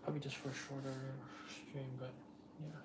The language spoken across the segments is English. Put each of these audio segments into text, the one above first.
Probably just for a shorter stream, but yeah.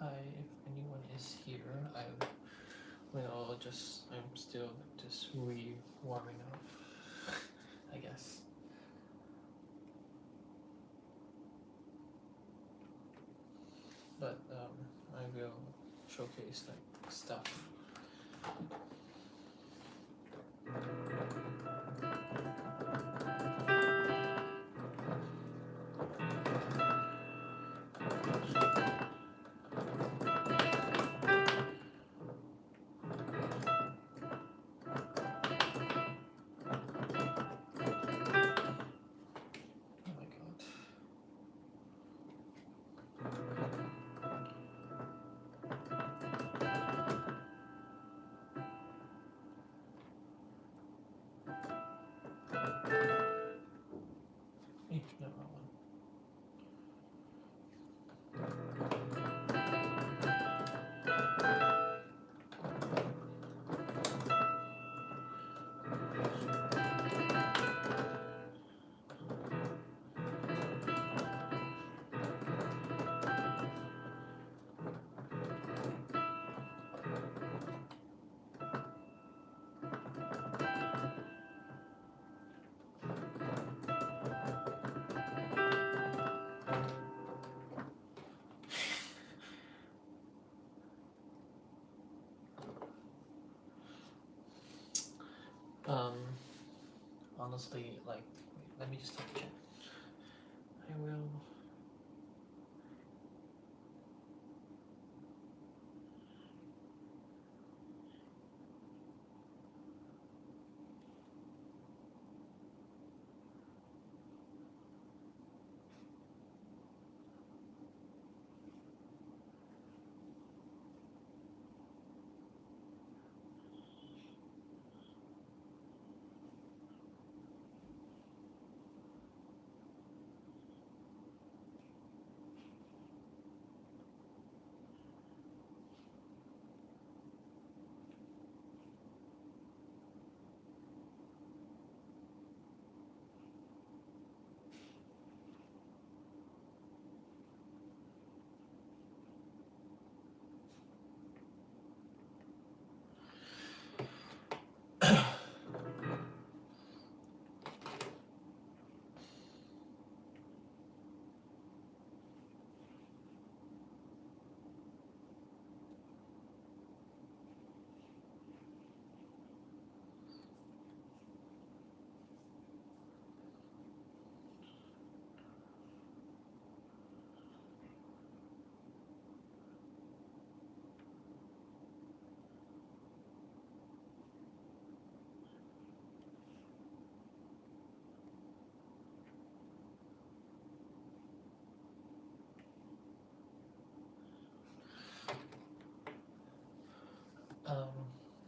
Hi, if anyone is here, I'm still just warming up, I guess. But I will showcase like stuff. Oh my god. No, wrong one. Honestly, like, wait, let me just take a check. I will.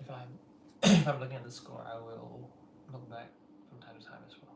If I'm if I'm looking at the score, I will look back from time to time as well.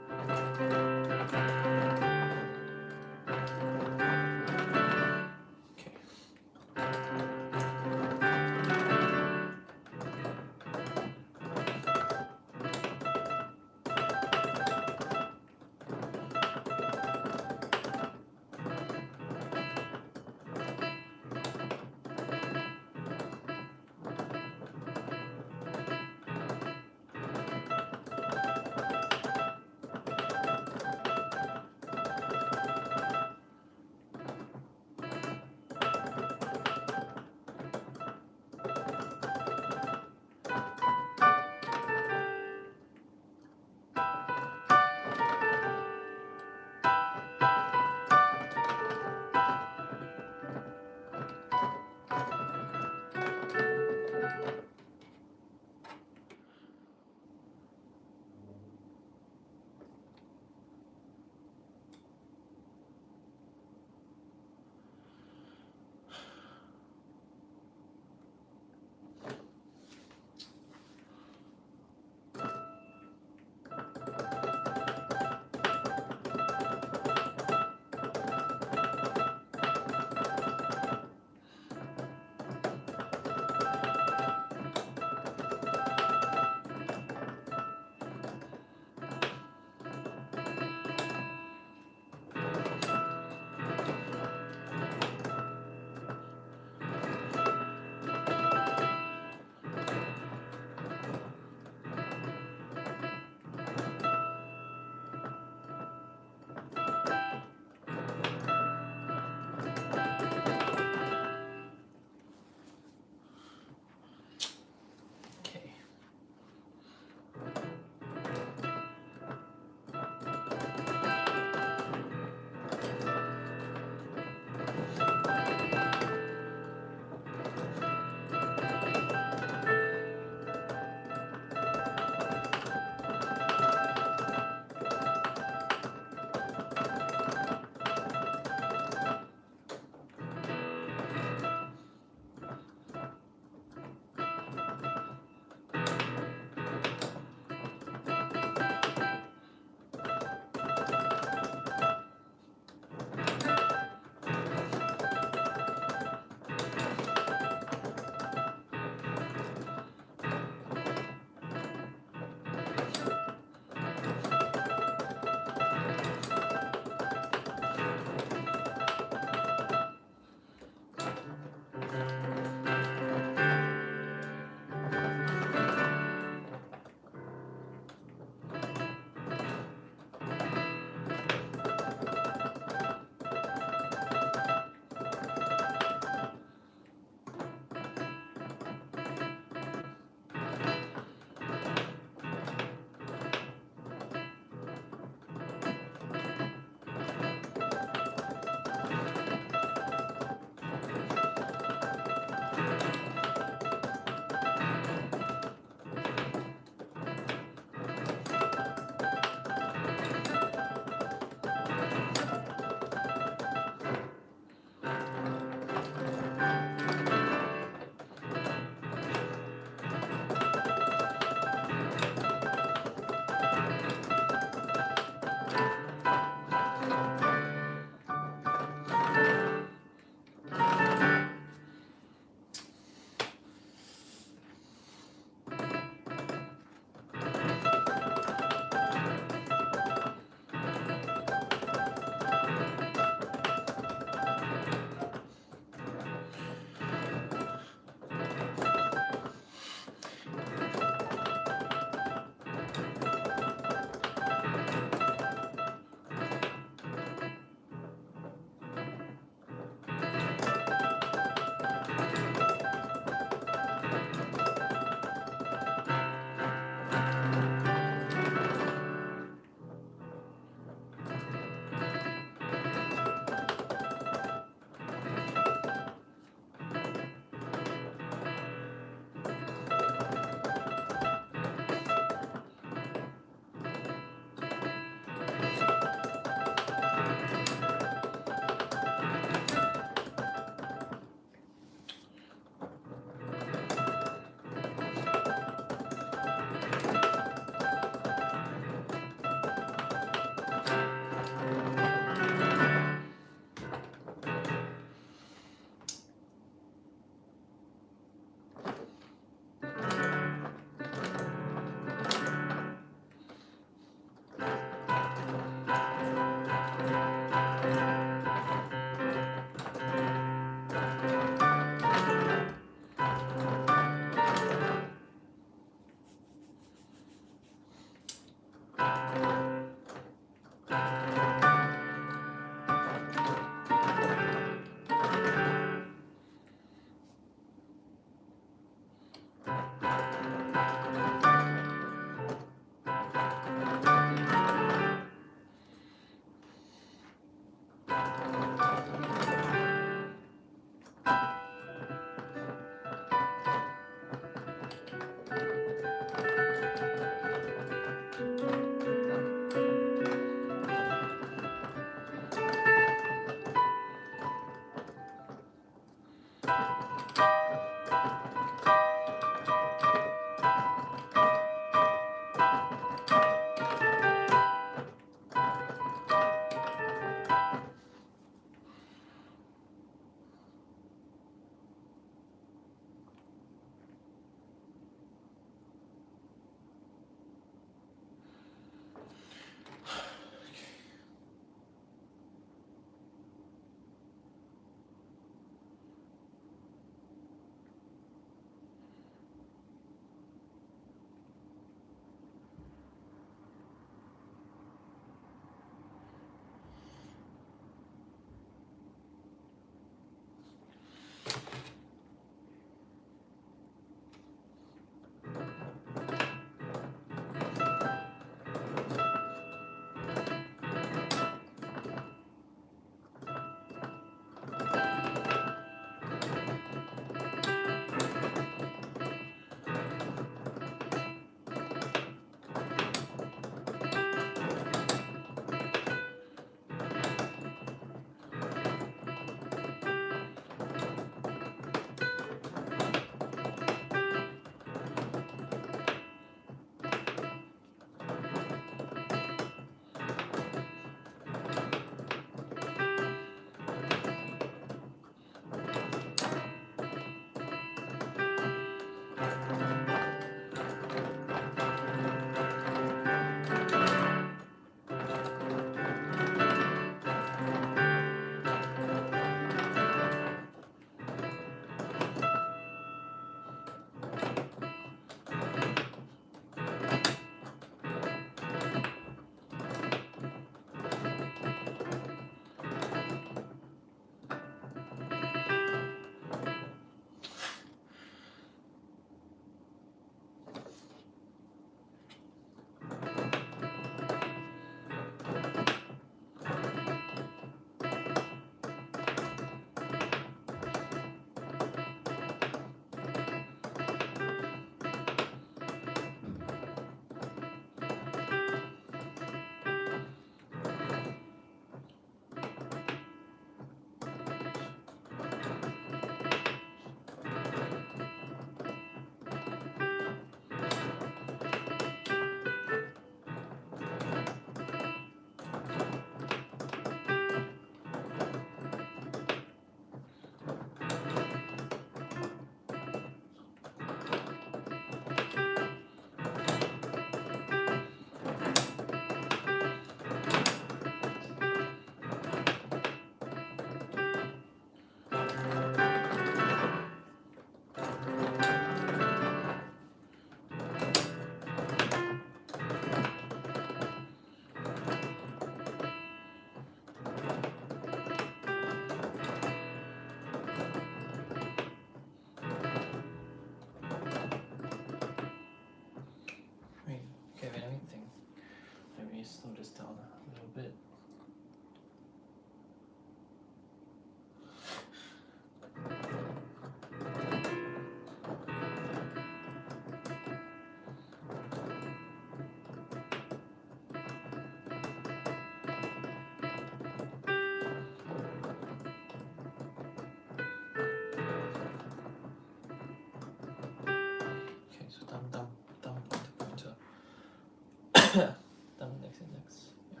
Done with next index. Yeah.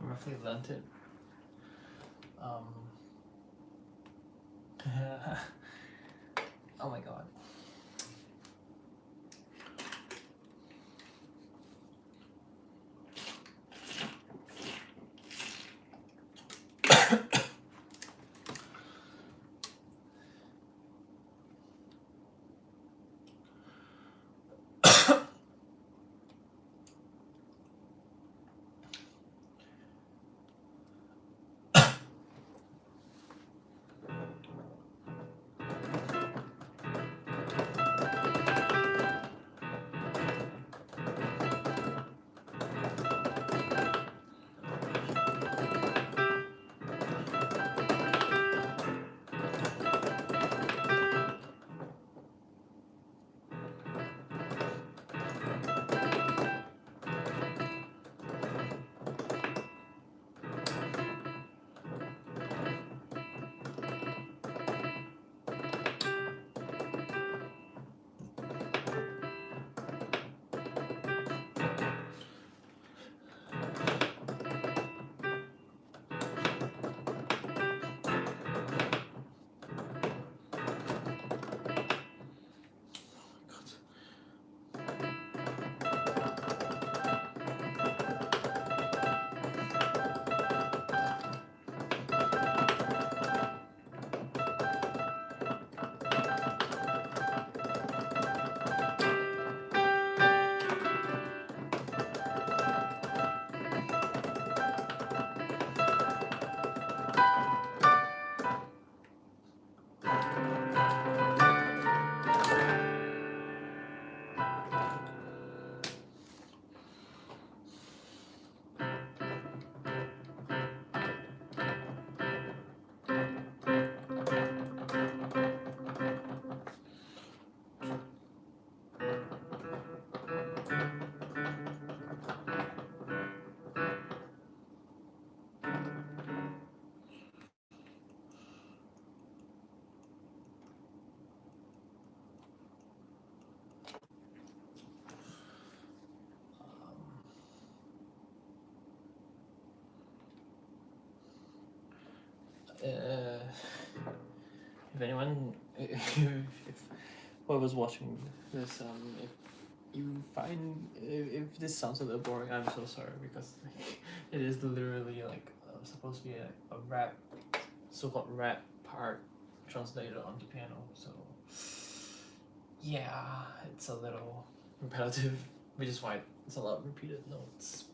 Roughly learned it. if anyone, if whoever's watching this, if you find if this sounds a little boring, I'm so sorry because like, it is literally like supposed to be a rap, so-called rap part translated onto piano. So yeah, it's a little repetitive, which is why it's a lot of repeated notes.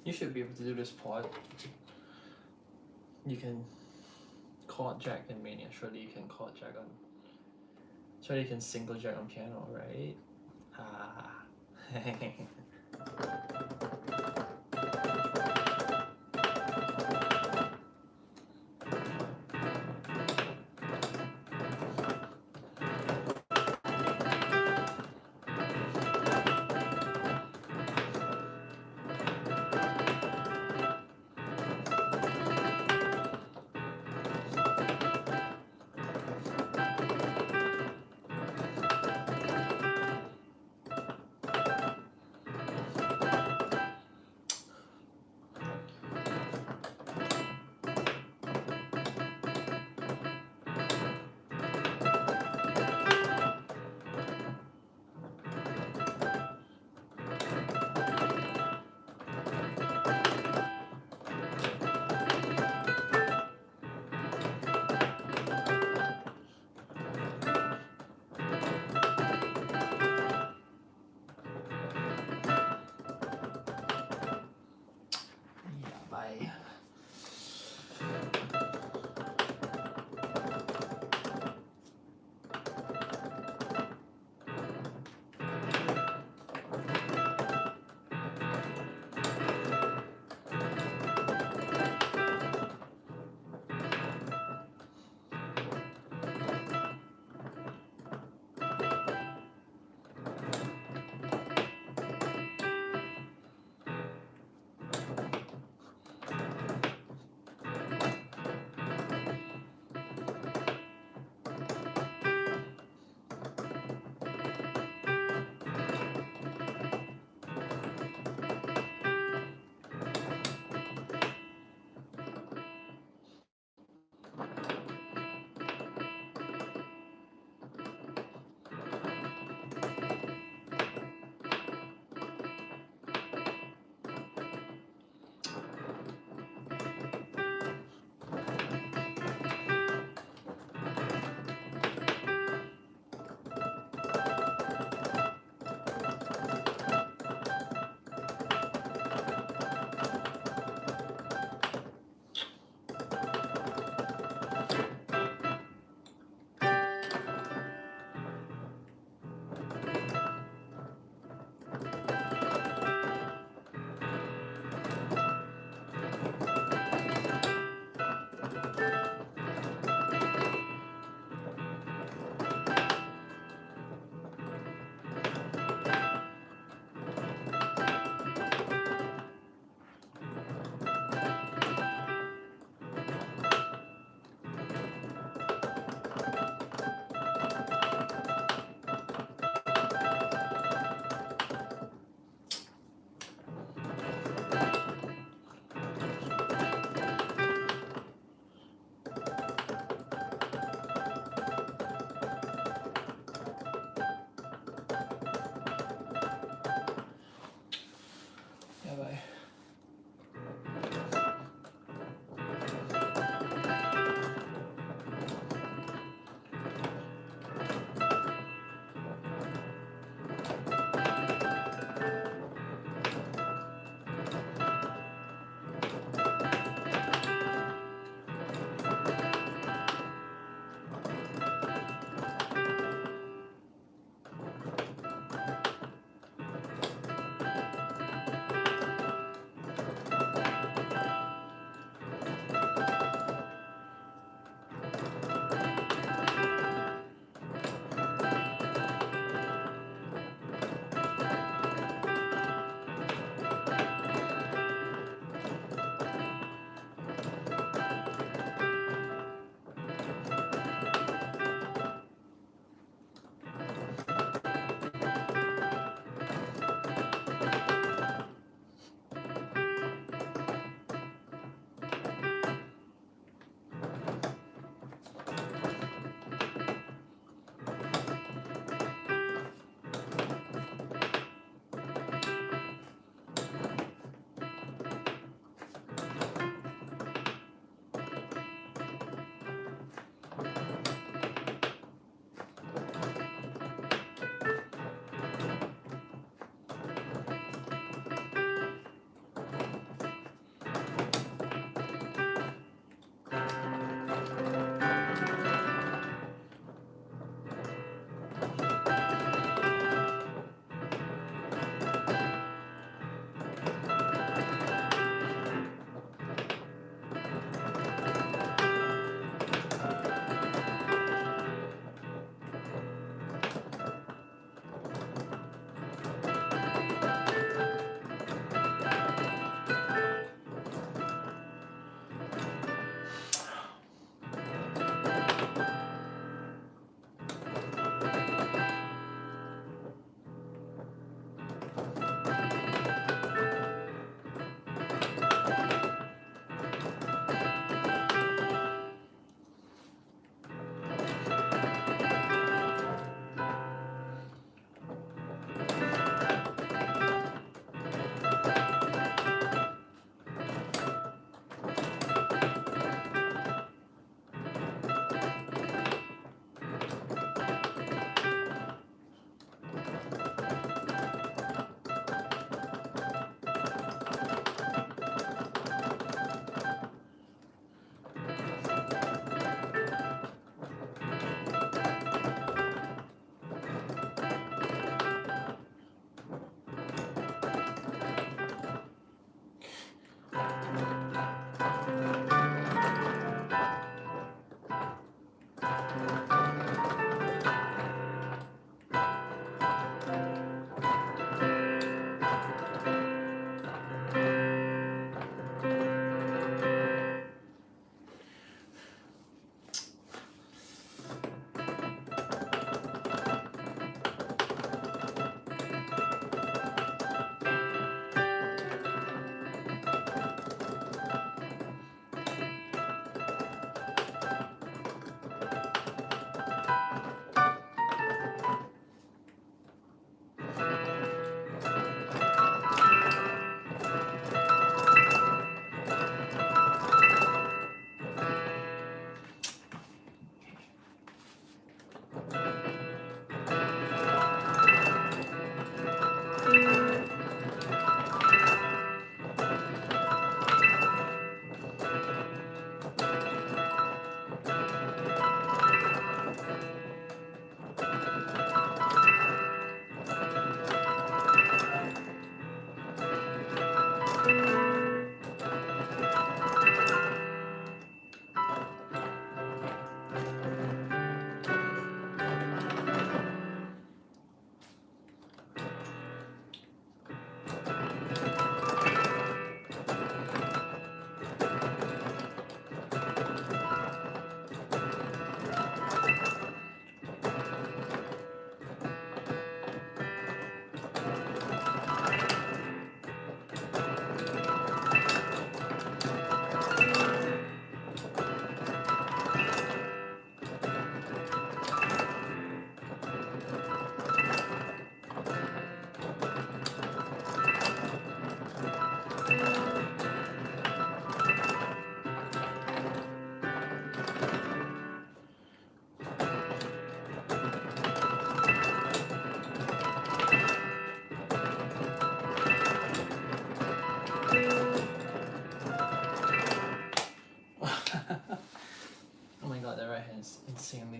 You should be able to do this part. You can chord jack in Mania. Surely you can chord jack on. Surely you can single jack on piano, right? Ah.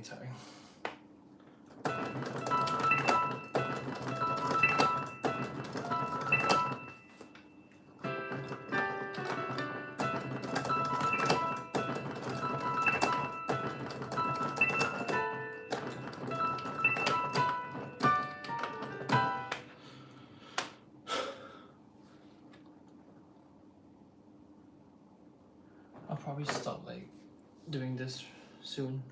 tiring. I'll probably stop like doing this soon.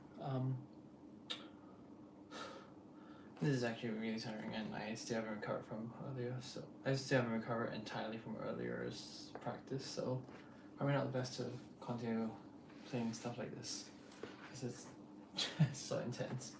This is actually really tiring, and I still haven't recovered from earlier. So I still haven't recovered entirely from earlier's practice. So probably not the best to continue playing stuff like this because it's so intense.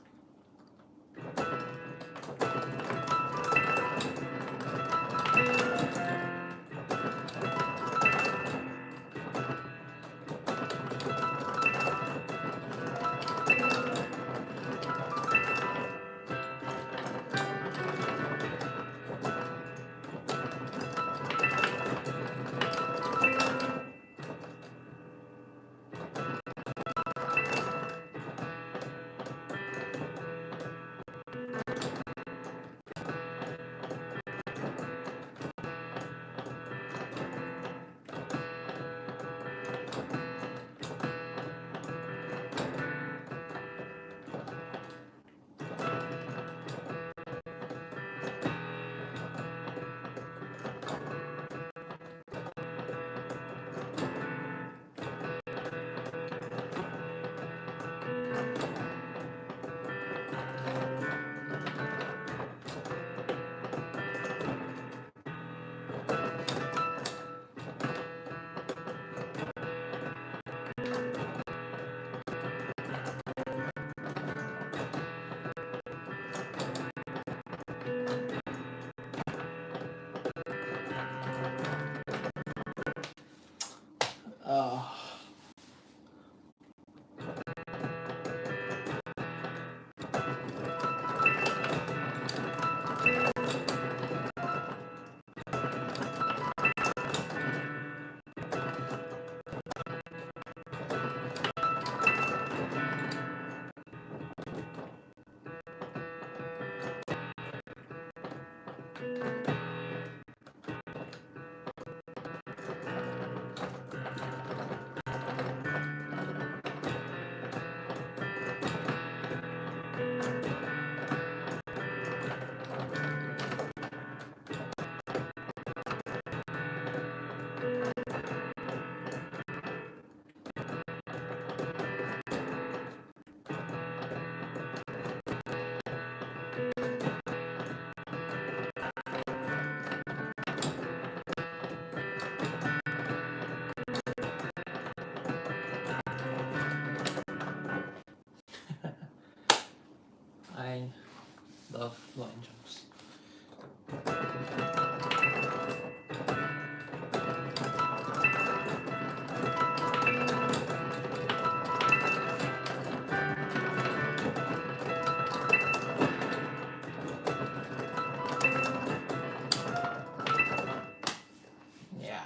I love line jumps. Yeah.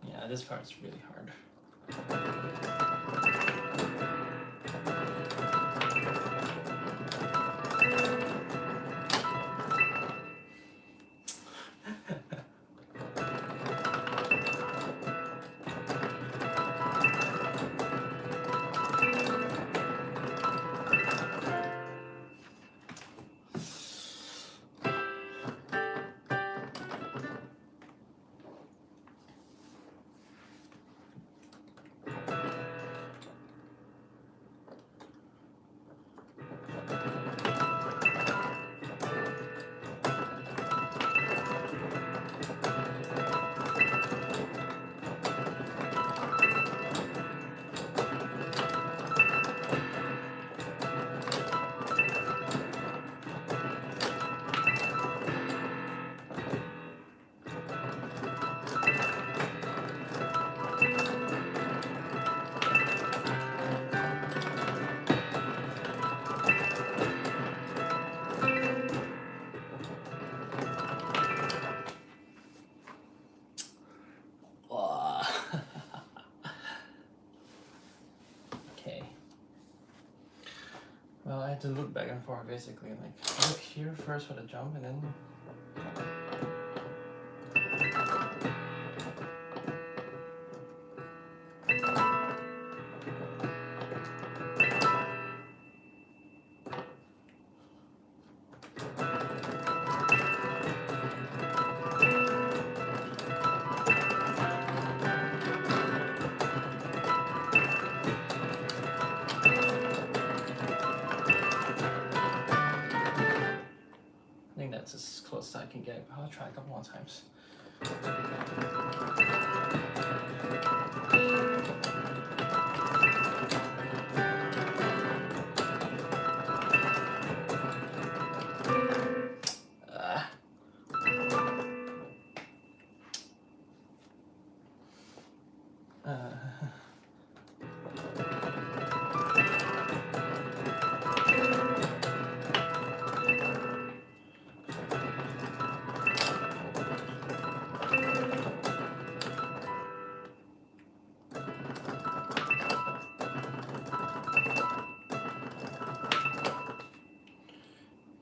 Yeah, this part's really hard. Okay. Well, I had to look back and forth basically, like look here first for the jump and then I think that's as close as I can get. I'll try a couple more times.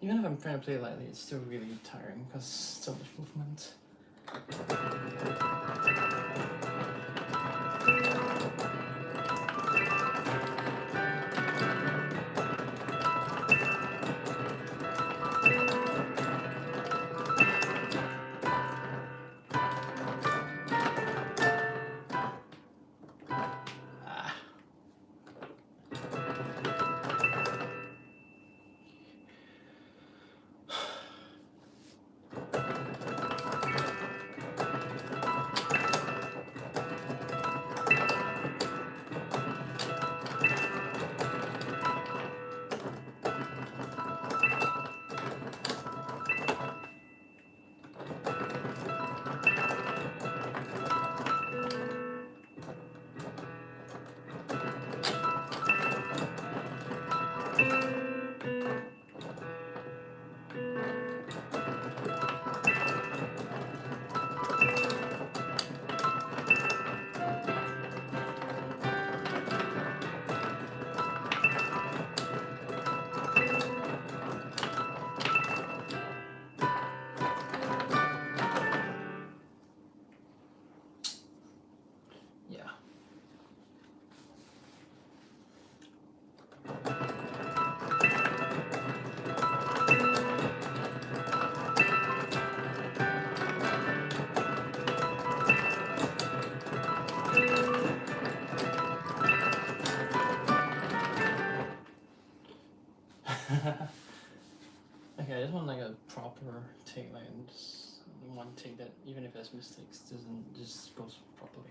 Even if I'm trying to play lightly, it's still really tiring because so much movement. Okay, I just want like a proper take, like just one take that even if there's mistakes doesn't just goes properly.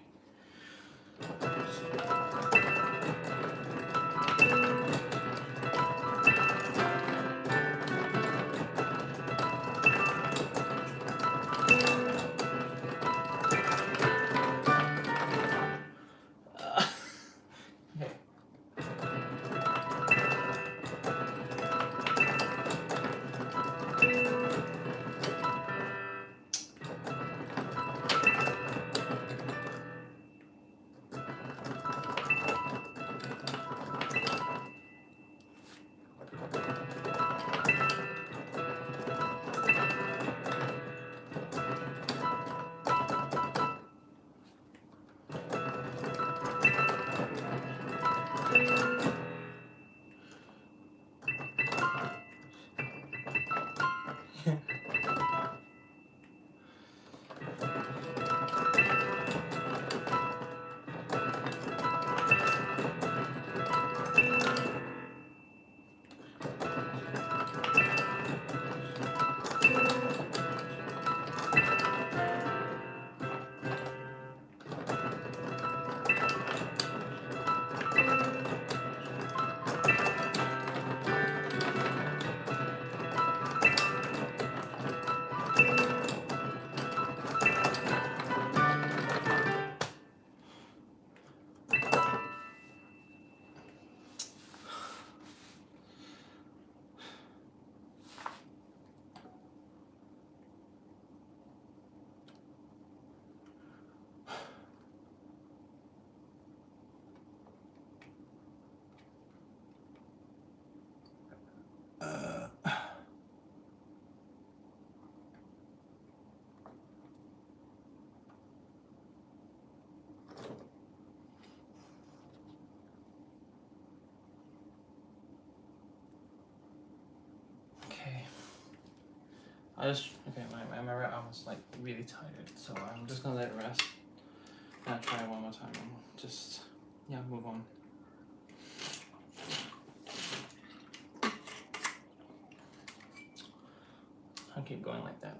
My right arm was like really tired, so I'm just gonna let it rest. And I'll try it one more time and just, yeah, move on. I'll keep going like that.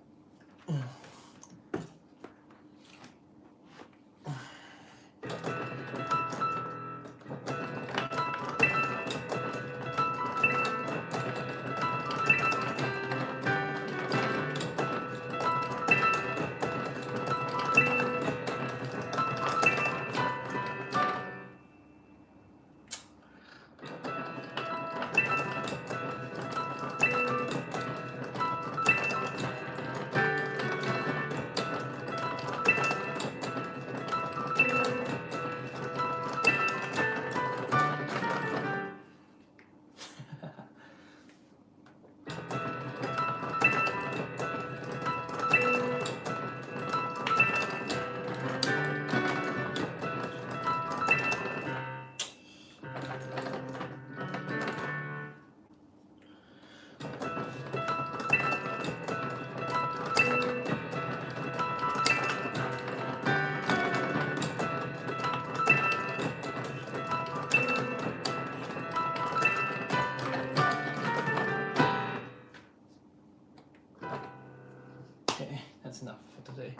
Okay, that's enough for today.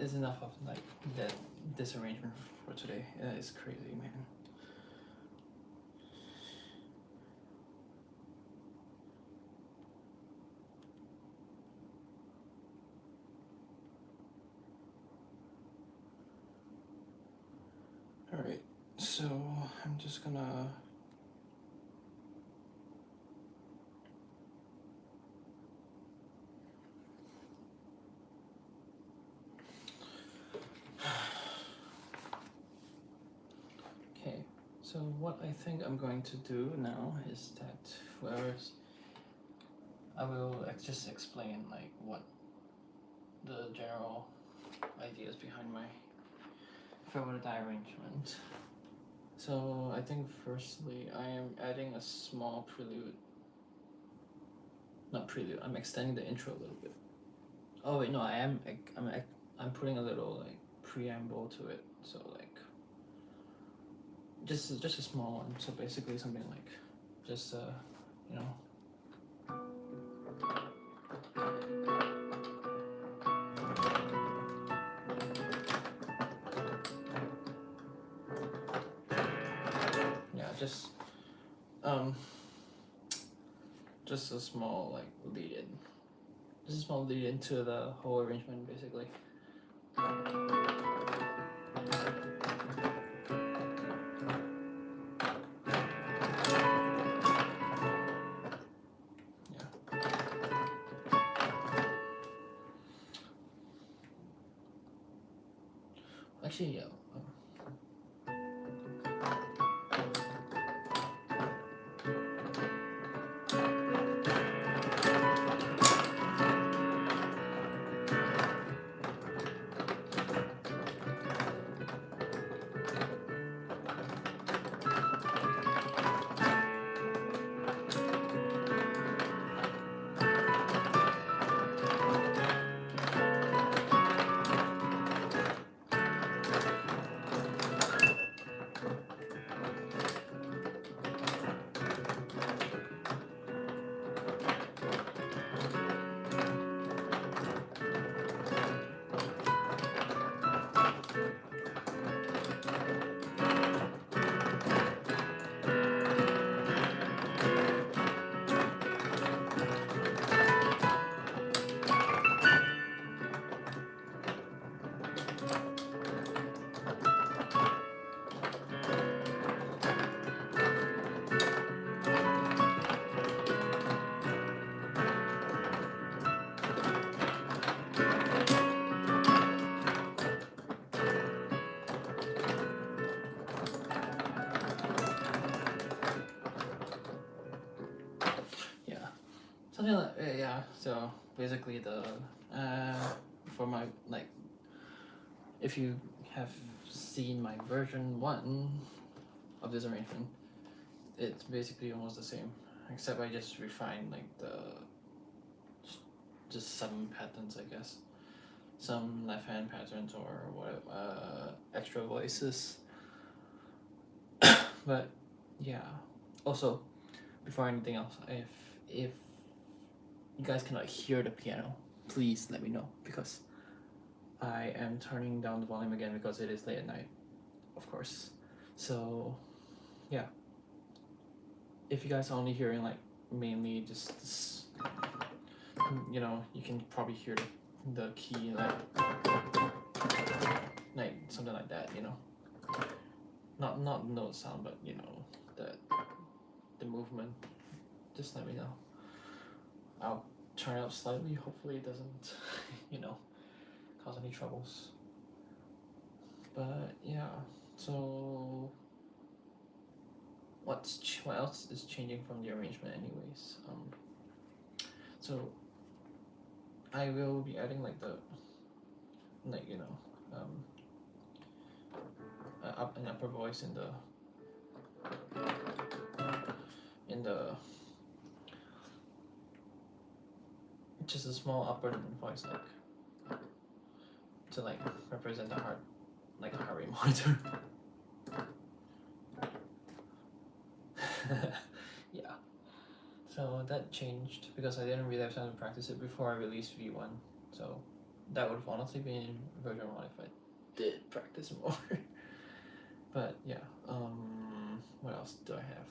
It's enough of like that disarrangement for today. It's crazy, man. All right, so I'm just gonna. Okay, so what I think I'm going to do now is that I will just explain like what the general ideas behind my farewell die arrangement. So I think firstly I am adding a small prelude. Not prelude. I'm extending the intro a little bit. Oh wait, no, I'm putting a little like preamble to it. So like just a small one. So basically something like just you know. Yeah, just a small like lead in. Just a small lead into the whole arrangement basically. Actually, yeah. Something like yeah. So basically, the for my like, if you have seen my version 1 of this arrangement, it's basically almost the same. except I just refined like the just some patterns, I guess, some left hand patterns or whatever, extra voices. But yeah. Also, before anything else, if you guys cannot hear the piano, please let me know, because I am turning down the volume again because it is late at night, of course. So yeah, if you guys are only hearing like mainly just this, you know, you can probably hear the key like something like that, you know, not note sound, but you know, the movement. Just let me know. I'll turn it up slightly. Hopefully it doesn't you know, cause any troubles. But yeah, so what else is changing from the arrangement anyways? So I will be adding like the you know, up and upper voice in the just a small upper voice, like to like represent the heart, like a heart rate monitor. Yeah. So that changed because I didn't really have time to practice it before I released V1. So that would have honestly been in version 1 if I did practice more. But yeah, what else do I have?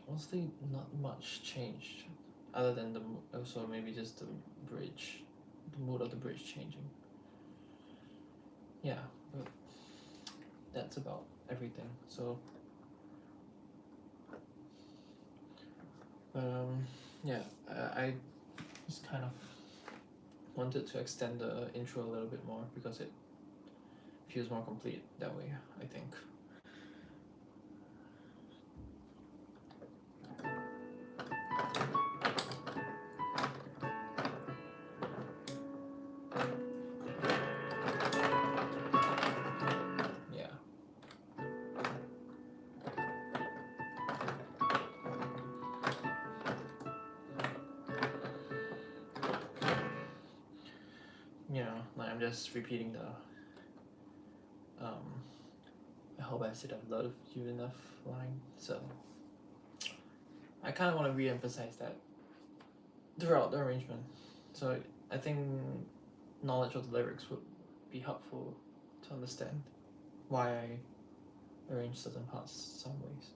Honestly, not much changed, other than also maybe just the bridge, the mood of the bridge changing. Yeah, but that's about everything. So, yeah, I just kind of wanted to extend the intro a little bit more because it feels more complete that way, I think. Yeah. You know, like I'm just repeating the I hope I said I've loved you enough line. So I kind of want to re-emphasize that throughout the arrangement. So I think knowledge of the lyrics would be helpful to understand why I arrange certain parts some ways.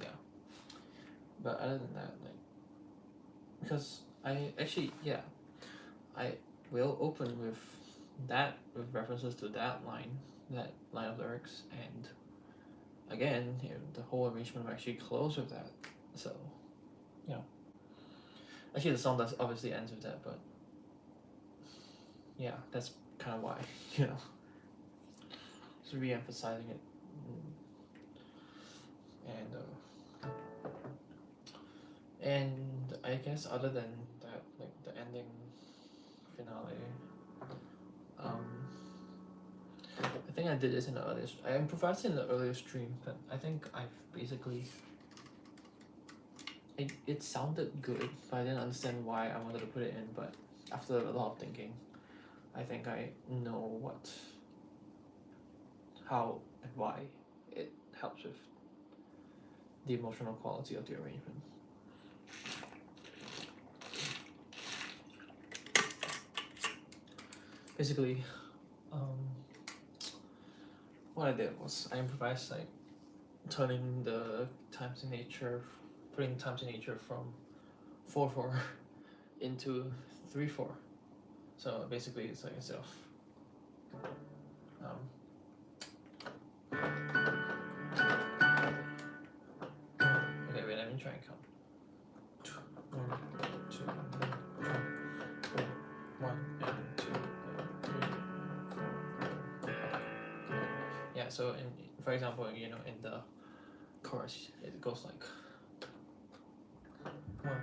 Yeah. But other than that, like, because I actually, yeah, I will open with references to that line of lyrics, and again, you know, the whole arrangement will actually close with that. So, you know, actually the song does obviously ends with that, but yeah, that's kind of why, you know, just re-emphasizing it. And I guess other than that, like the ending finale, I think I did this in the earliest. I improvised in the earlier stream, but I think I've basically. It sounded good, but I didn't understand why I wanted to put it in. But after a lot of thinking, I think I know how and why it helps with the emotional quality of the arrangement. Basically, what I did was I improvised like turning the time signature, putting time signature from 4/4 into 3/4. So basically, it's like instead of okay, wait, let me try and count. 1, 2, 3, 4, 1 and 2 and 3, 4. Yeah, so for example, you know, in the chorus, it goes like 1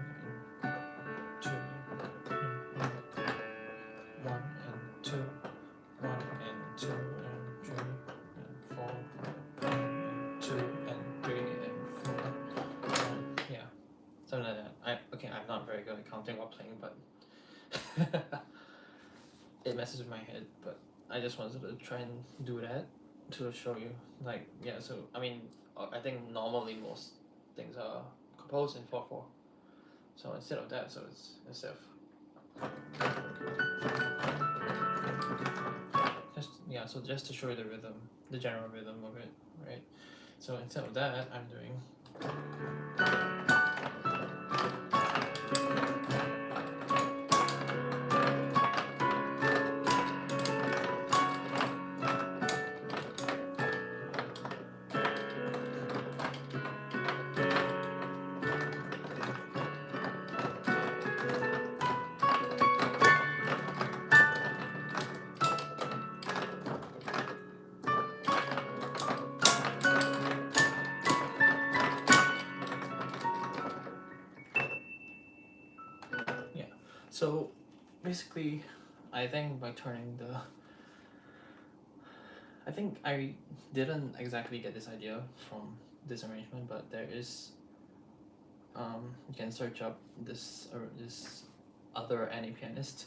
very good at counting while playing, but it messes with my head. But I just wanted to try and do that to show you, like, yeah. So I mean, I think normally most things are composed in 4/4. So instead of that, so it's instead of so just to show you the rhythm, the general rhythm of it, right? So instead of that, I'm doing. So basically, I think by turning the. I think I didn't exactly get this idea from this arrangement, but there is. You can search up this other Annie pianist.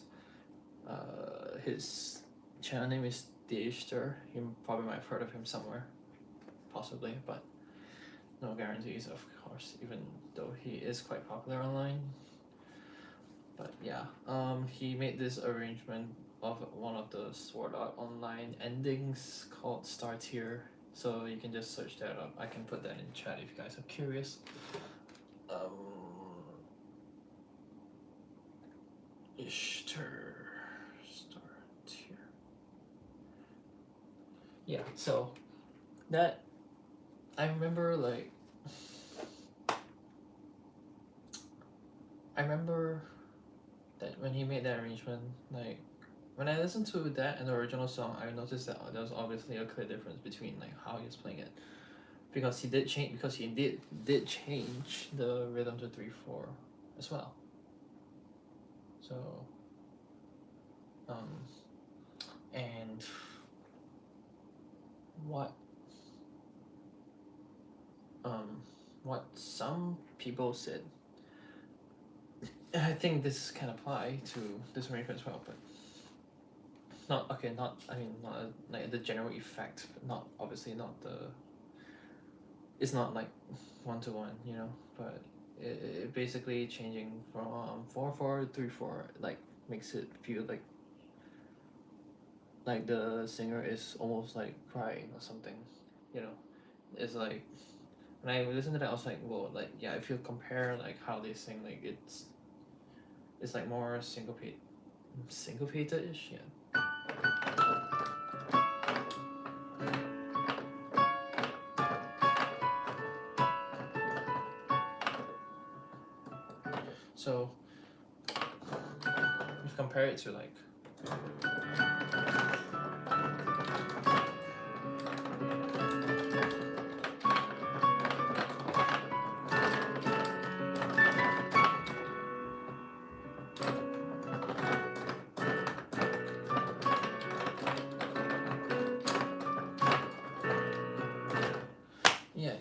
His channel name is Deishter. You probably might have heard of him somewhere, possibly, but no guarantees, of course, even though he is quite popular online. But yeah, he made this arrangement of one of the Sword Art Online endings called Star Tier. So you can just search that up. I can put that in chat if you guys are curious. Ishtar Star Tier. Yeah, so that I remember that when he made that arrangement, like when I listened to that and the original song, I noticed that there was obviously a clear difference between like how he was playing it, because he did change the rhythm to 3/4 as well. So, and what some people said, I think this can apply to this arrangement as well, but not like the general effect, but not obviously not the. It's not like 1-to-1, you know, but it basically changing from 4/4 to 3/4 like makes it feel like the singer is almost like crying or something, you know. It's like when I listened to that, I was like, well, like yeah, if you compare like how they sing, like it's like more syncopated-ish, yeah. So if you compare it to like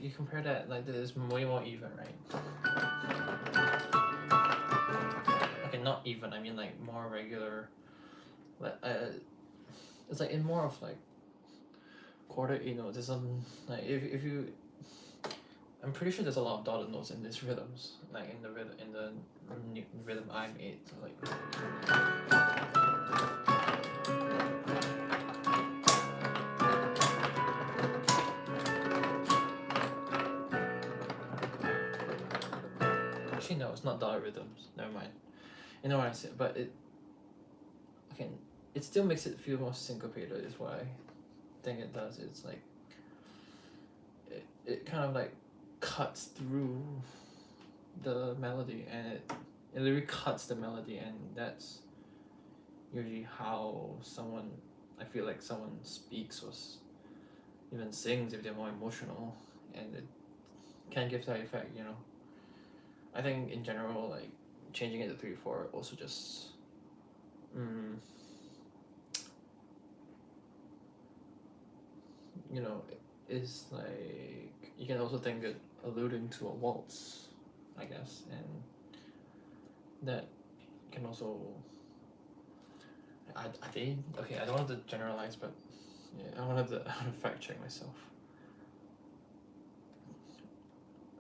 you compare that, like this way more even, right? Okay, not even, I mean like more regular, like it's like in more of like quarter, you know, there's some like if you I'm pretty sure there's a lot of dotted notes in these rhythms, like in the rhythm I made, so like actually no, it's not dotted rhythms, never mind. You know what I said, but it still makes it feel more syncopated is what I think it does. It's like it kind of like cuts through the melody, and it literally cuts the melody, and that's usually how I feel like someone speaks or even sings if they're more emotional, and it can give that effect, you know. I think in general, like changing it to 3/4 also just you know, is like you can also think it alluding to a waltz, I guess, and that can also, I think, okay, I don't want to generalize, but yeah, I wanted to fact check myself.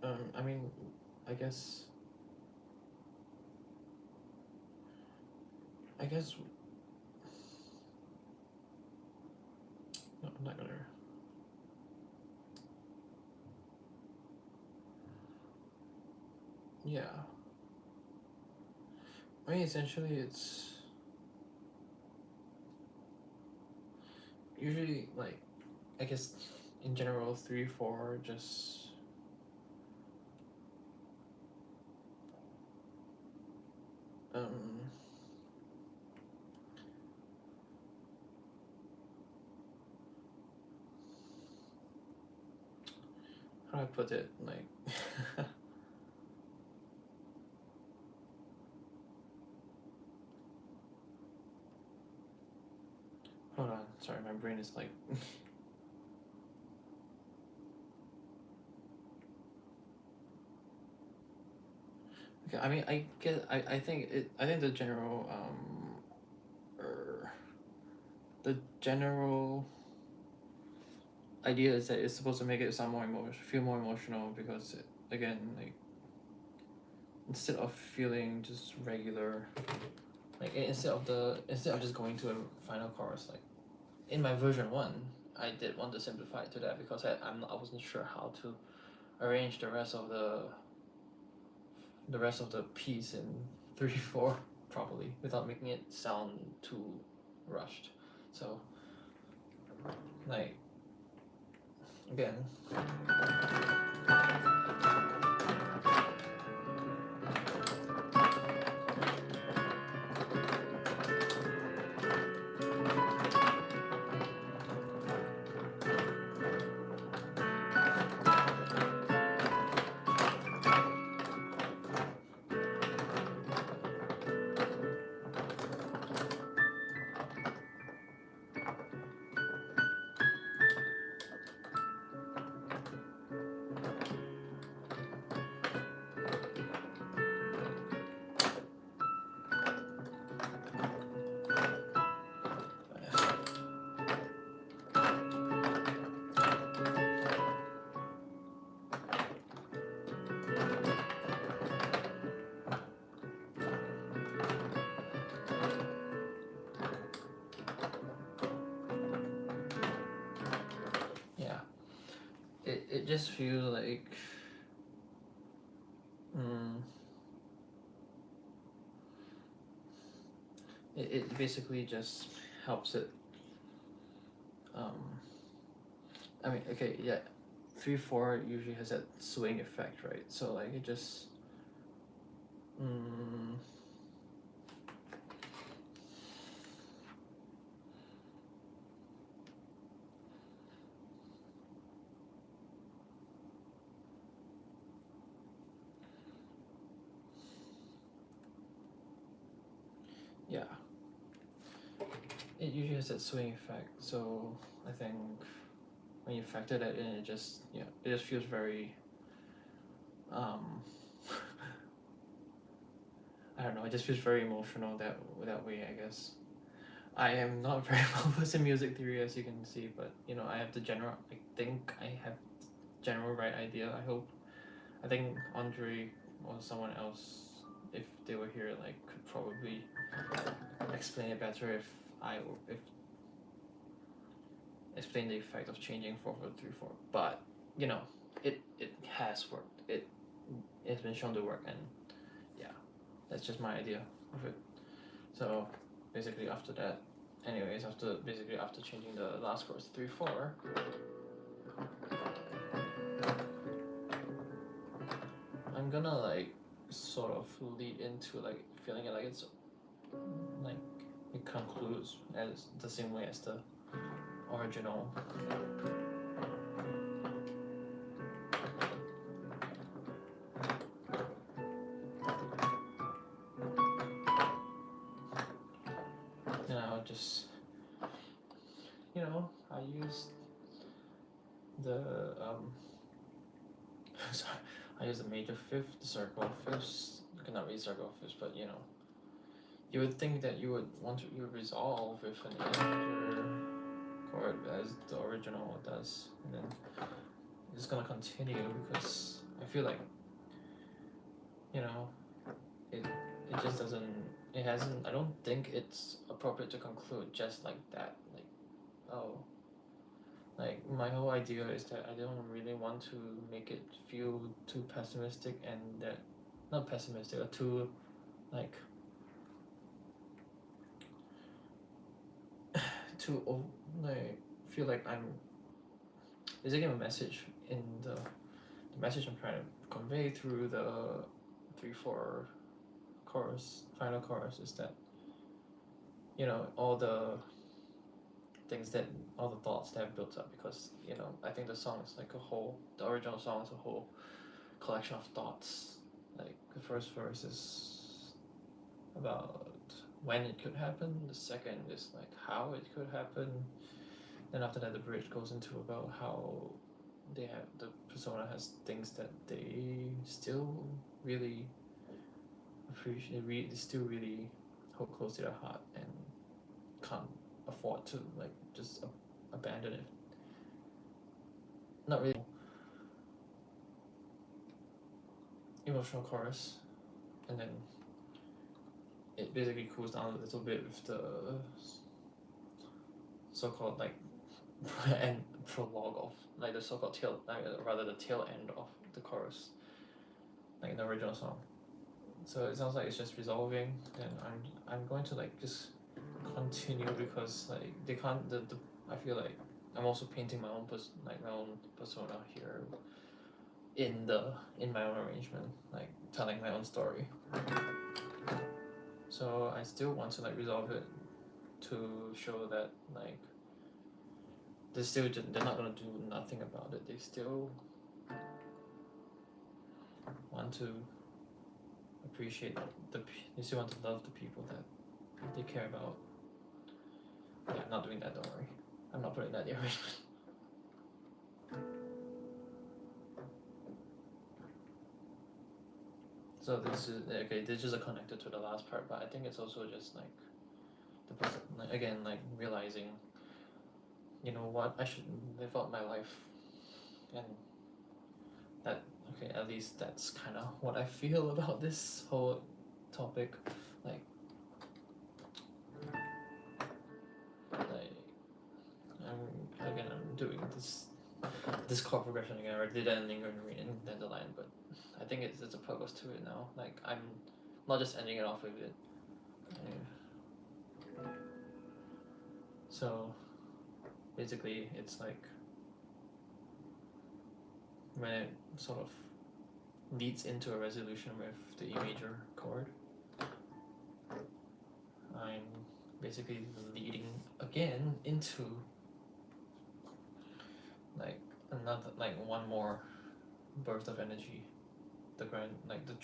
I mean, I guess no, I'm not gonna. Yeah. I mean, essentially, it's usually like, I guess, in general, 3/4 just. Um, how do I put it? Like, hold on, sorry, my brain is like. Okay, I mean, I think the general the general idea is that it's supposed to make it sound feel more emotional, because again, like, instead of feeling just regular, like, instead of just going to a final chorus, like in my version 1, I did want to simplify it to that, because I wasn't sure how to arrange the rest of the piece in 3/4 properly without making it sound too rushed. So, like, again. Yeah, it just feels like it basically just helps it. I mean, okay, yeah, 3/4 usually has that swing effect, right? So like it just yeah, it usually has that swing effect. So I think when you factor that in, it just feels very I don't know, it just feels very emotional that way, I guess. I am not very well versed in music theory, as you can see, but I have the general. I think I have general right idea. I hope. I think Andre or someone else, if they were here, like, could probably explain it better if explain the effect of changing 4/4 to 3/4. But it has worked. It's been shown to work, and yeah, that's just my idea of it. So basically, after that, after changing the last chorus to 3/4, I'm gonna like sort of lead into like feeling it like it's like it concludes as the same way as the original. And I'll just I use the sorry, I use the major fifth, the circle fifths, not really start off with, but you know, you would think that you would resolve with an integer chord as the original does, and then it's gonna continue because I feel like, you know, it just doesn't, it hasn't, I don't think it's appropriate to conclude just like that, like, oh, like my whole idea is that I don't really want to make it feel too pessimistic, and that, not pessimistic, or too like to like feel like I'm, is it a message in the message I'm trying to convey through the 3/4 chorus, final chorus, is that, you know, all the things that, all the thoughts that have built up, because, you know, I think the song is like a whole, the original song is a whole collection of thoughts. Like the first verse is about when it could happen, the second is like how it could happen, then after that the bridge goes into about how they have, the persona has things that they still really appreciate, still really hold close to their heart, and can't afford to like just abandon it. Not really emotional chorus, and then it basically cools down a little bit with the so-called like and prologue of like the so-called tail, like rather the tail end of the chorus, like in the original song. So it sounds like it's just resolving, and I'm going to like just continue, because like they can't, the I feel like I'm also painting my own my own persona here in my own arrangement, like telling my own story. So I still want to like resolve it to show that like they're not gonna do nothing about it. They still want to appreciate they still want to love the people that they care about. Yeah, I'm not doing that, don't worry. I'm not putting that in the arrangement. So this is okay, this is connected to the last part, but I think it's also just like the person, like, again, like realizing, you know what, I should live out my life, and that, okay, at least that's kind of what I feel about this whole topic. Like I'm doing this chord progression again. I did that in Lingering in Dandelion, but I think it's a purpose to it now. Like I'm not just ending it off with it. So basically, it's like when it sort of leads into a resolution with the E major chord, I'm basically leading again into like another, like one more burst of energy, the grand, like the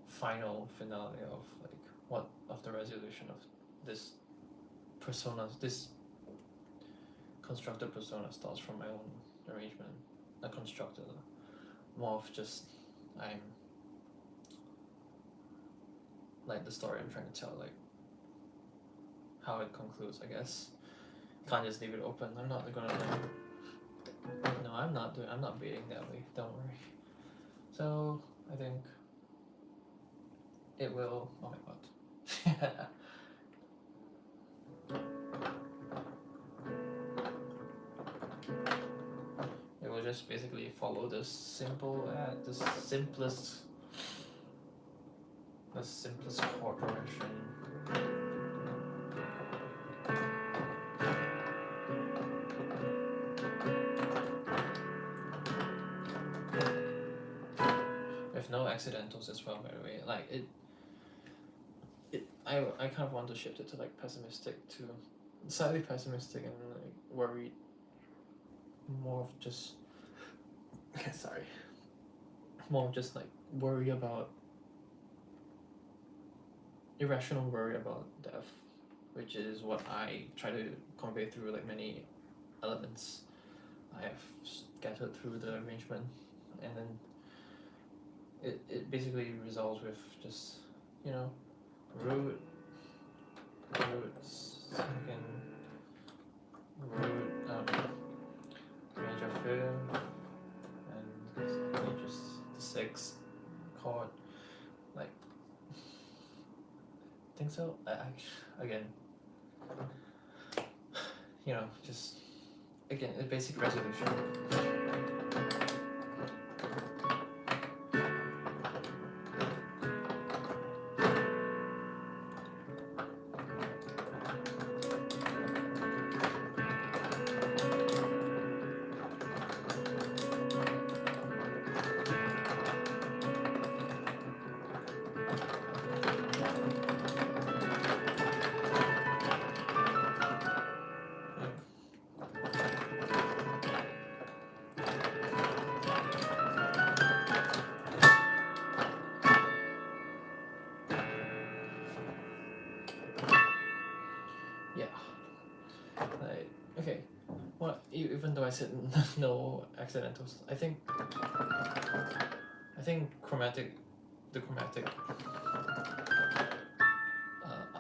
final finale of like what of the resolution of this persona, this constructed persona starts from my own arrangement. Not constructed, more of just I'm like the story I'm trying to tell, like how it concludes, I guess. Can't just leave it open. I'm not gonna like, no, I'm not baiting that way, don't worry. So I think it will, oh my god. It will just basically follow the simplest chord progression. With no accidentals as well, by the way. Like I kind of want to shift it to like pessimistic, to slightly pessimistic, and like worried, more of just sorry, more of just like worry about, irrational worry about death, which is what I try to convey through like many elements I have scattered through the arrangement. And then it basically resolves with just, you know, root, second, root, major fifth, and just the sixth chord. Like, think so? Again, you know, just again a basic resolution. Yeah. Like, okay. Well, even though I said no accidentals, I think the chromatic,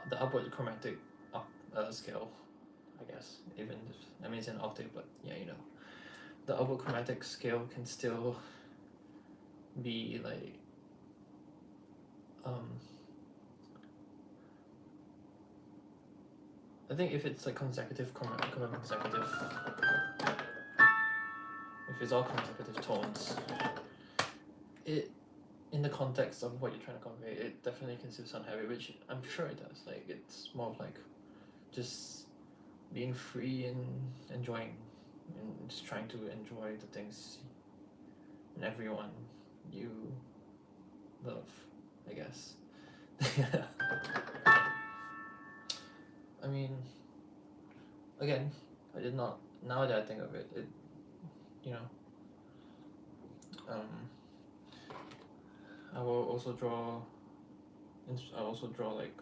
the upward chromatic scale, I guess. Even if, I mean, it's an octave, but yeah, you know, the upward chromatic scale can still be like, I think if it's like consecutive, if it's all consecutive tones, it, in the context of what you're trying to convey, it definitely can still sound heavy, which I'm sure it does. Like, it's more of like just being free and enjoying, and just trying to enjoy the things and everyone you love, I guess. I mean, again, I did not. Now that I think of it, you know, I will also draw. I also draw like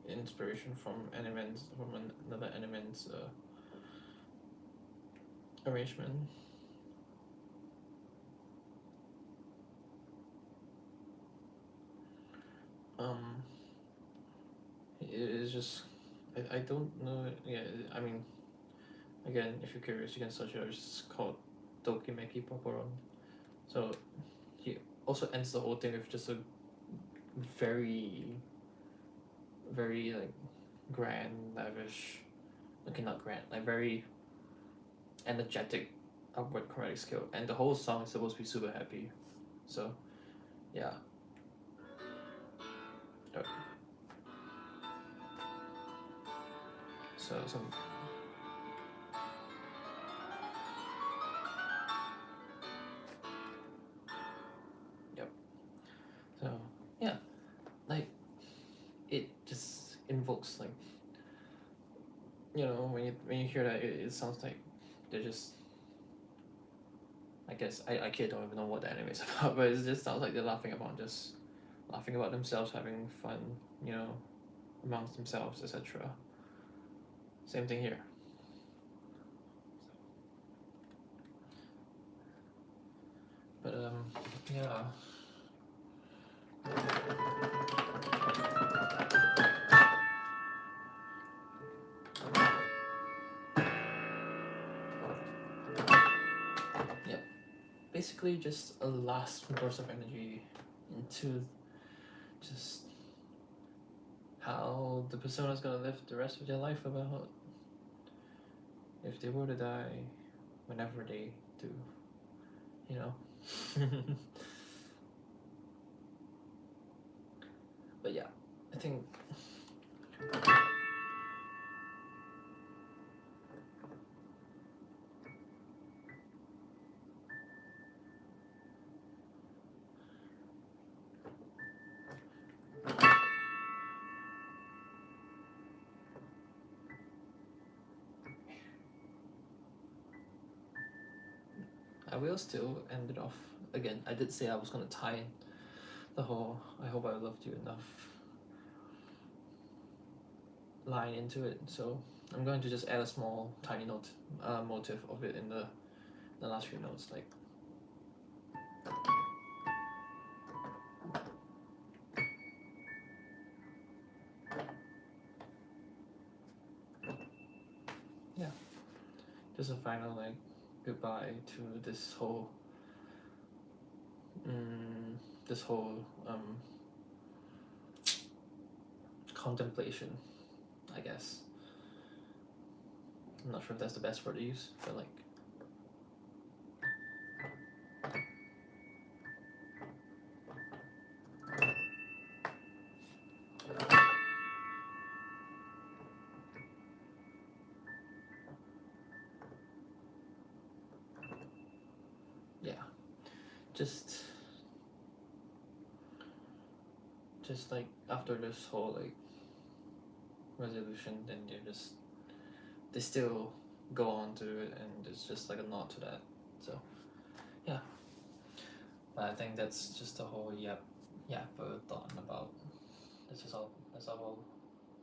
inspiration from another Animen's arrangement. It is just, I don't know. Yeah, I mean, again, if you're curious, you can search it. It's called Tokimeki Poporon. So he also ends the whole thing with just a very, very like grand, lavish, okay, not grand, like very energetic upward chromatic scale, and the whole song is supposed to be super happy. So yeah. So some. Yep. So yeah, like it just invokes like, you know, when you hear that, it sounds like they're just, I guess I don't even know what the anime is about, but it just sounds like they're laughing about themselves, having fun, you know, amongst themselves, etc. Same thing here. But yeah. Yep. Basically just a last burst of energy into just how the persona's gonna live the rest of their life about if they were to die whenever they do, you know. But yeah, I think I will still end it off. Again, I did say I was gonna tie in the whole "I hope I loved you enough" line into it, so I'm going to just add a small tiny note motive of it in the last few notes, like just a final like goodbye to this whole this whole contemplation, I guess. I'm not sure if that's the best word to use, but like yeah, just like after this whole like resolution, then they still go on to it, and it's just like a nod to that. So yeah, but I think that's just a whole yapathon about. That's just all. That's all.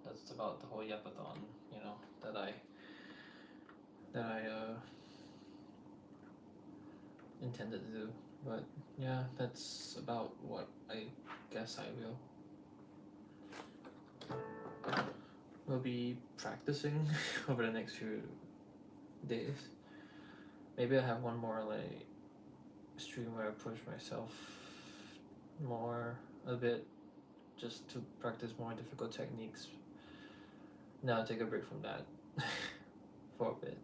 That's about the whole yapathon. You know that I intended to do. But yeah, that's about what I guess I will be practicing over the next few days. Maybe I have one more like stream where I push myself more a bit, just to practice more difficult techniques. Now I'll take a break from that for a bit.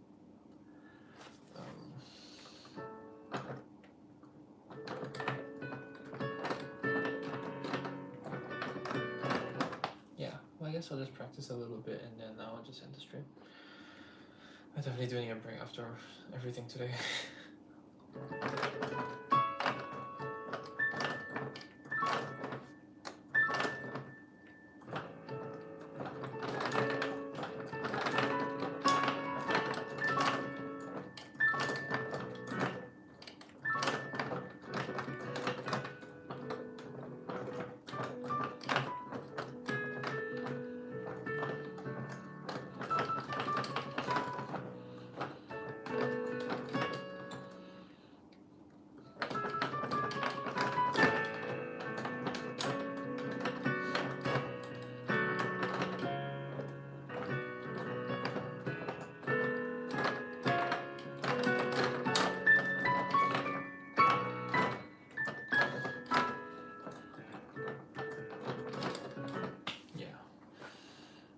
Yeah, well, I guess I'll just practice a little bit and then I'll just end the stream. I'm definitely doing a break after everything today.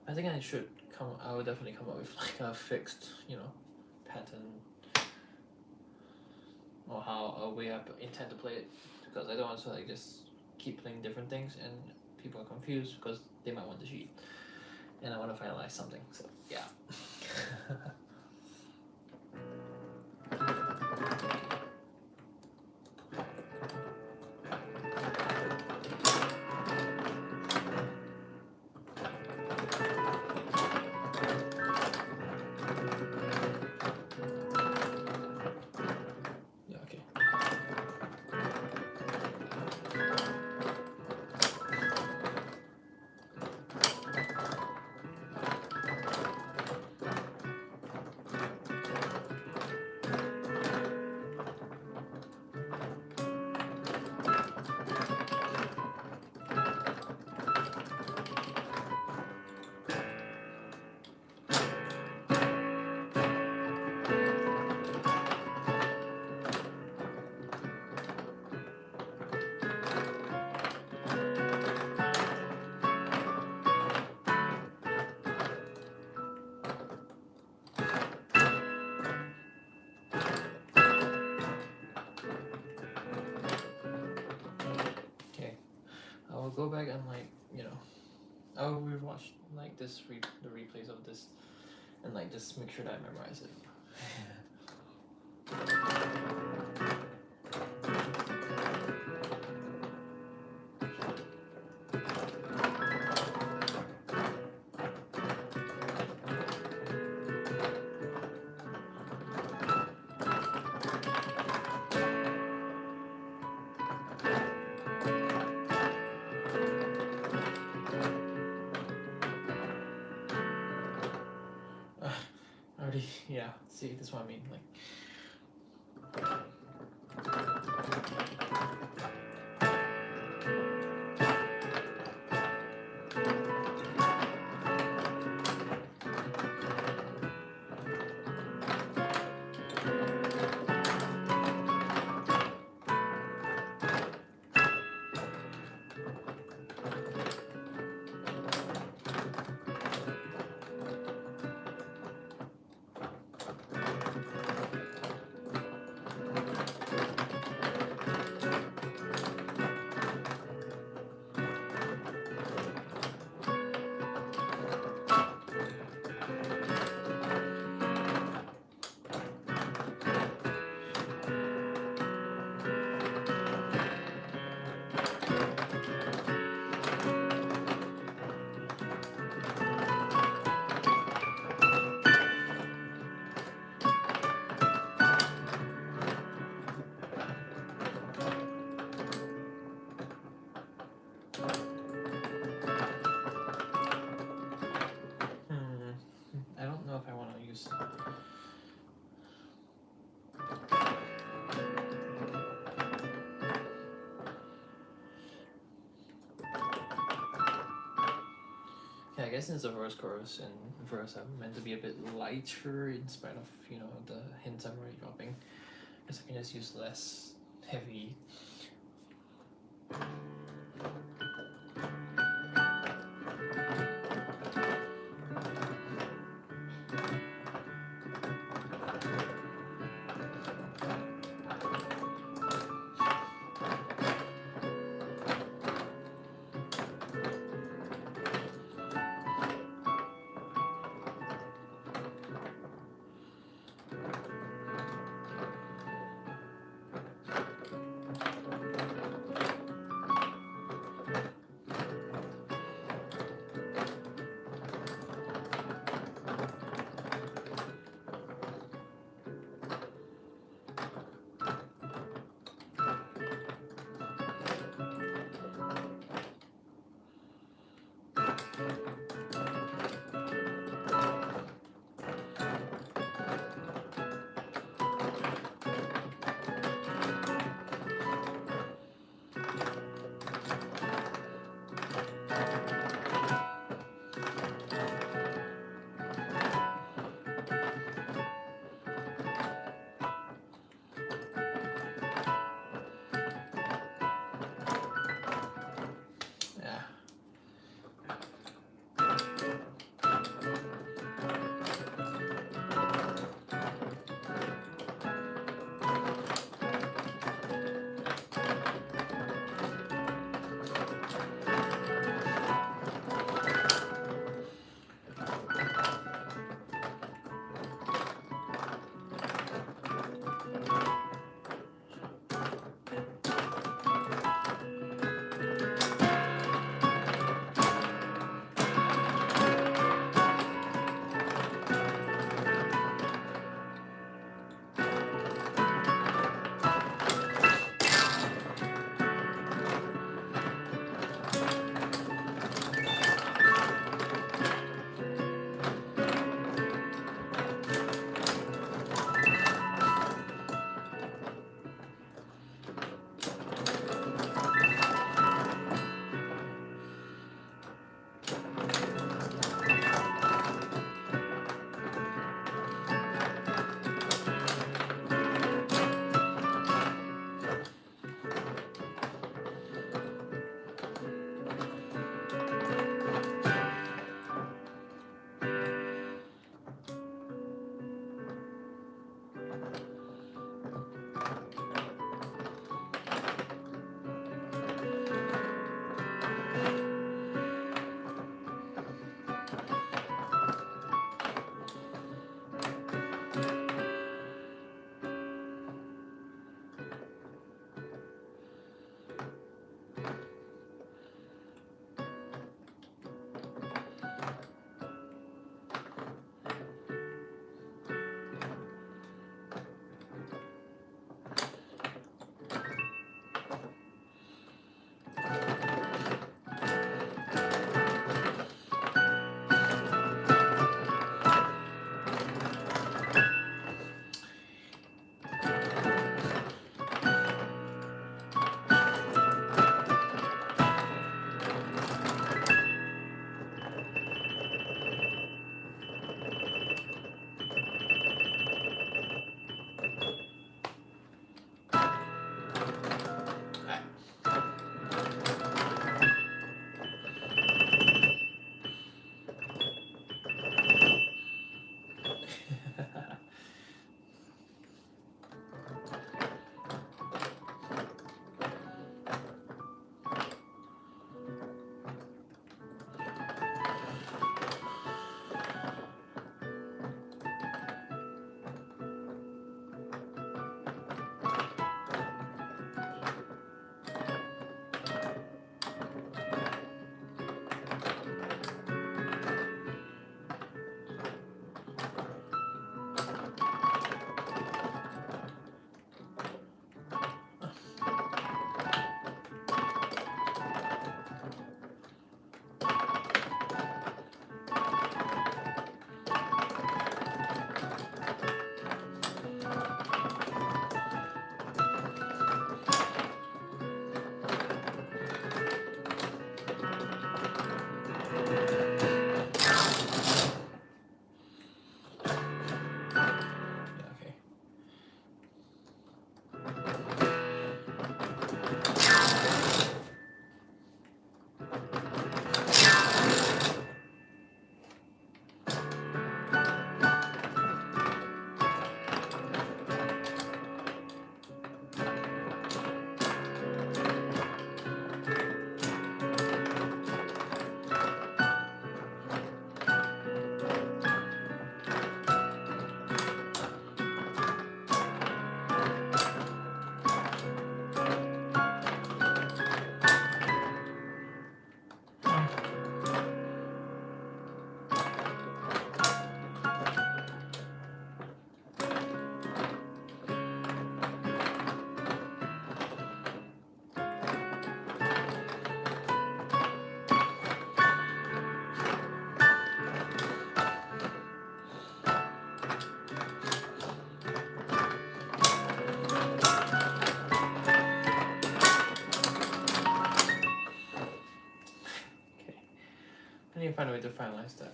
I think I will definitely come up with like a fixed, pattern or a way I intend to play it, because I don't want to like just keep playing different things and people are confused because they might want to cheat, and I want to finalize something. So yeah. I'll go back and I'll rewatch like the replays of this and like just make sure that I memorize it. Yeah, see, that's what I mean. Like, use. Yeah, I guess since the first chorus and verse are meant to be a bit lighter in spite of, you know, the hints I'm already dropping, I guess I can just use less heavy. find a way to finalize that.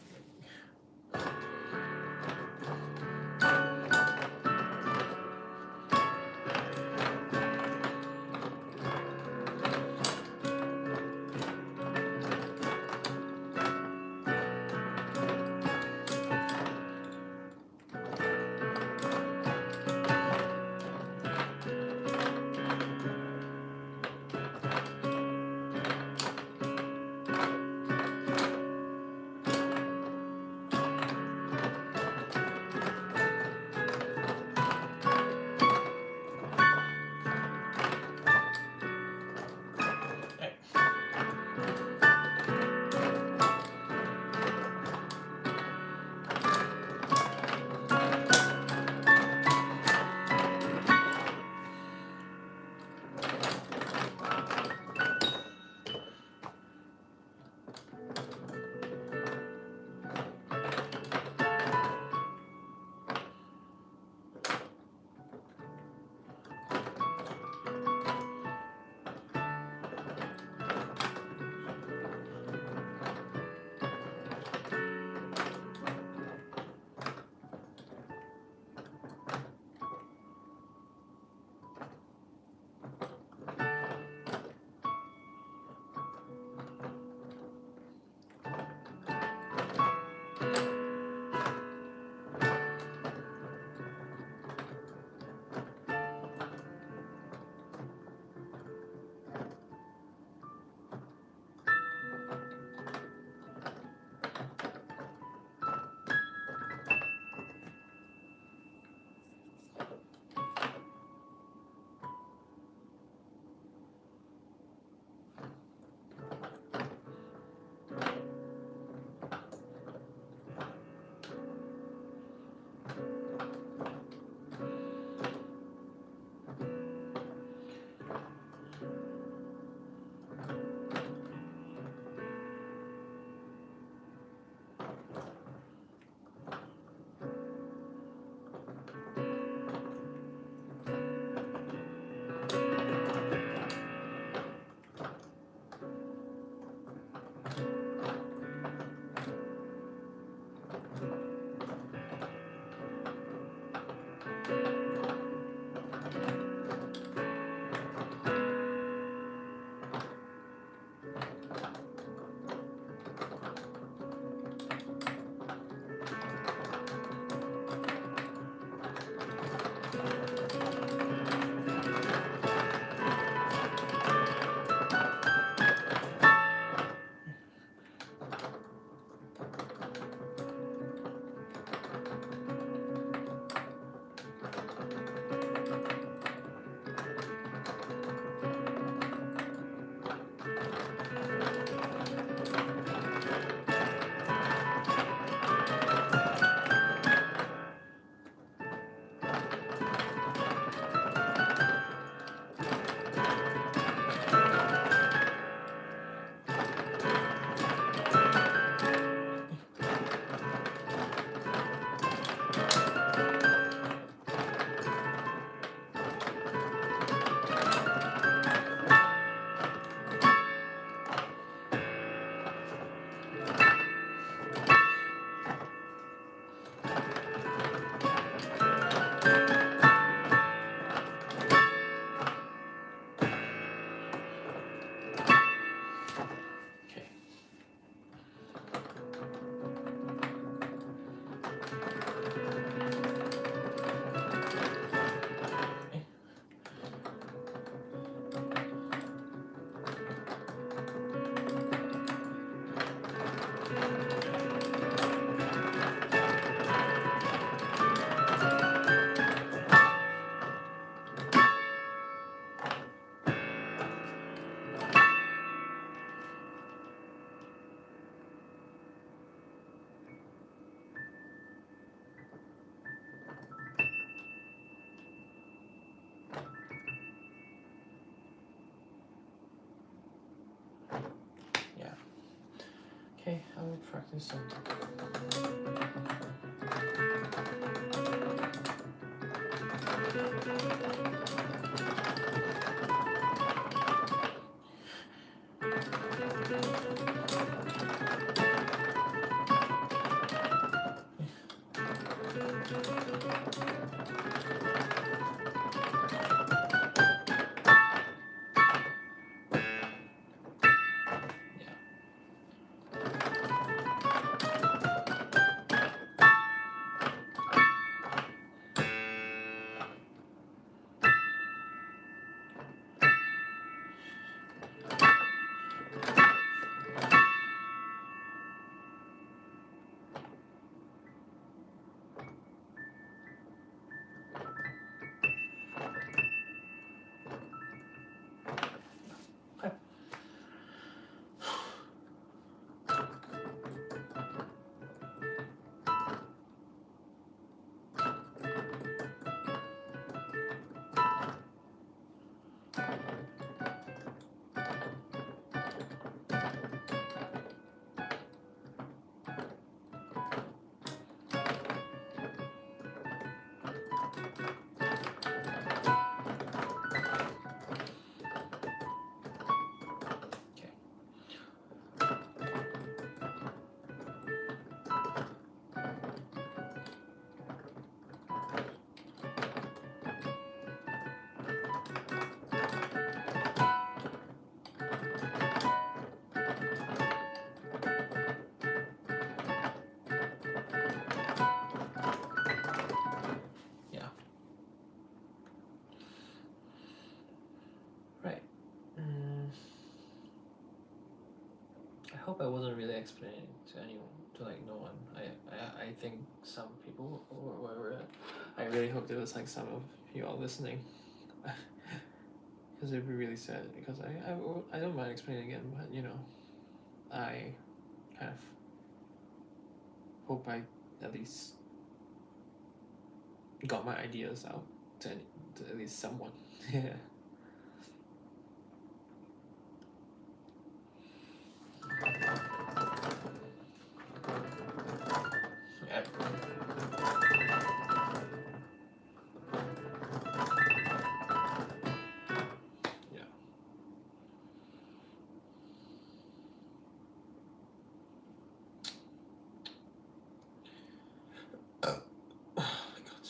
Okay, I will practice some. Yeah. Right. I hope I wasn't really explaining to anyone, to like no one. I think some people or whatever. I really hope there was like some of you all listening. Because it'd be really sad. Because I don't mind explaining again, but you know, I kind of hope I at least got my ideas out to at least someone. Yeah. Yeah. Yeah. Oh my god.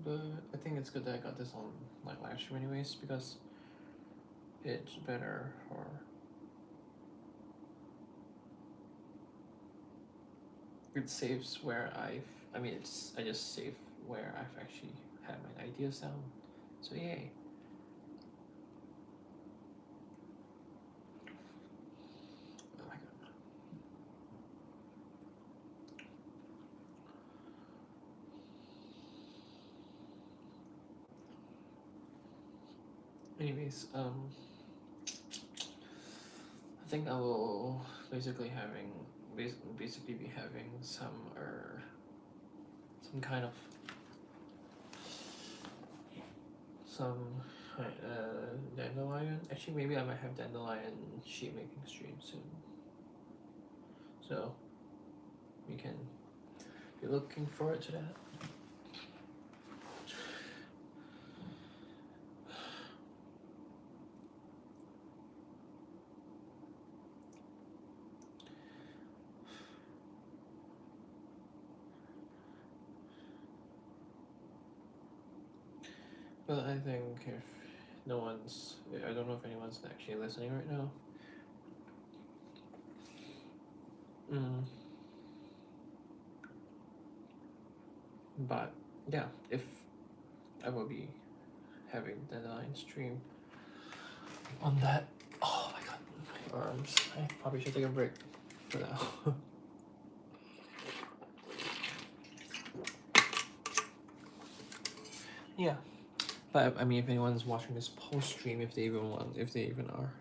But I think it's good that I got this on like live stream anyways, because it's better for it saves where I mean I just save where I've actually had my ideas down. So yay. Oh my god. Anyways, I think I will basically be having some kind of dandelion. Actually, maybe I might have dandelion sheet making stream soon. So we can be looking forward to that. But I think if no one's, I don't know if anyone's actually listening right now. But yeah, if I will be having dandelion stream on that. Oh my god, my arms. I probably should take a break for now. Yeah. But I mean, if anyone's watching this post stream, if they even are,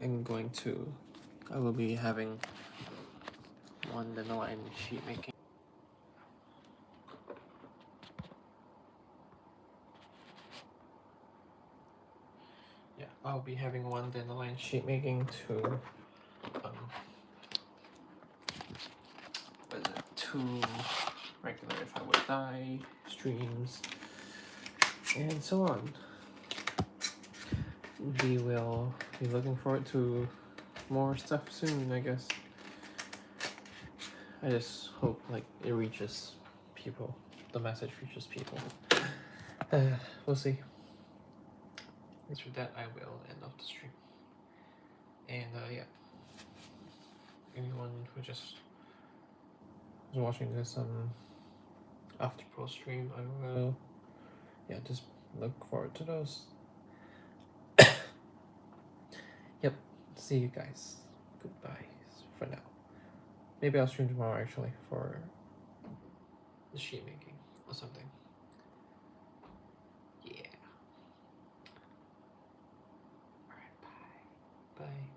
I will be having one dandelion sheet making. Yeah, I'll be having one dandelion sheet making to, what is it, to regular If I Would Die streams, and so on. We will be looking forward to more stuff soon, I guess. I just hope like it reaches people, the message reaches people. We'll see. Thanks for that. I will end off the stream. And yeah, anyone who just was watching this after pro stream, I will just look forward to those. Yep. See you guys. Goodbye for now. Maybe I'll stream tomorrow actually for the sheet making or something. Yeah. Alright, bye. Bye.